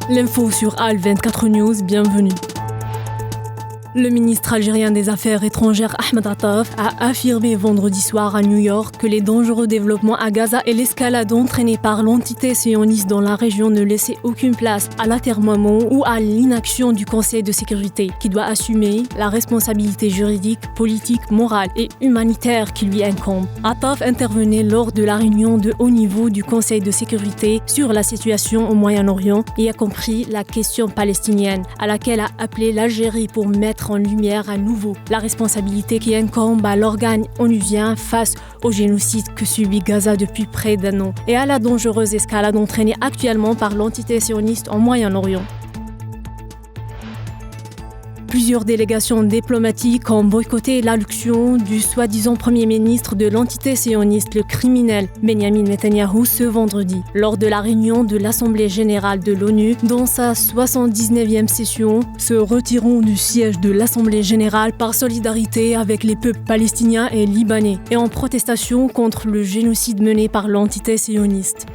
L'info sur Al 24 News, bienvenue. Le ministre algérien des Affaires étrangères Ahmed Attaf a affirmé vendredi soir à New York que les dangereux développements à Gaza et l'escalade entraînée par l'entité sioniste dans la région ne laissaient aucune place à l'atermoiement ou à l'inaction du Conseil de sécurité, qui doit assumer la responsabilité juridique, politique, morale et humanitaire qui lui incombe. Attaf intervenait lors de la réunion de haut niveau du Conseil de sécurité sur la situation au Moyen-Orient et a compris la question palestinienne, à laquelle a appelé l'Algérie pour mettre en lumière à nouveau la responsabilité qui incombe à l'organe onusien face au génocide que subit Gaza depuis près d'un an et à la dangereuse escalade entraînée actuellement par l'entité sioniste en Moyen-Orient. Plusieurs délégations diplomatiques ont boycotté l'allocution du soi-disant premier ministre de l'entité sioniste, le criminel Benyamin Netanyahou, ce vendredi, lors de la réunion de l'Assemblée générale de l'ONU, dans sa 79e session, se retirant du siège de l'Assemblée générale par solidarité avec les peuples palestiniens et libanais, et en protestation contre le génocide mené par l'entité sioniste.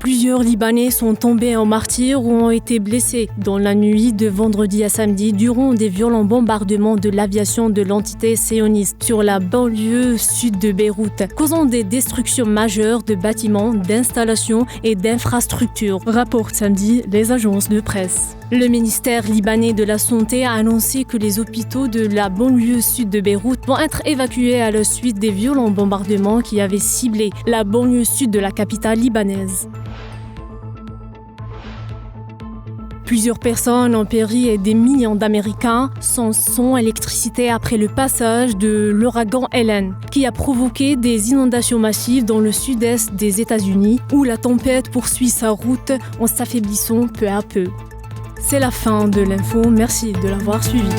Plusieurs Libanais sont tombés en martyrs ou ont été blessés dans la nuit de vendredi à samedi durant des violents bombardements de l'aviation de l'entité sioniste sur la banlieue sud de Beyrouth, causant des destructions majeures de bâtiments, d'installations et d'infrastructures, rapportent samedi les agences de presse. Le ministère libanais de la Santé a annoncé que les hôpitaux de la banlieue sud de Beyrouth vont être évacués à la suite des violents bombardements qui avaient ciblé la banlieue sud de la capitale libanaise. Plusieurs personnes ont péri et des millions d'Américains sont sans électricité après le passage de l'ouragan Helen, qui a provoqué des inondations massives dans le sud-est des États-Unis, où la tempête poursuit sa route en s'affaiblissant peu à peu. C'est la fin de l'info, merci de l'avoir suivi.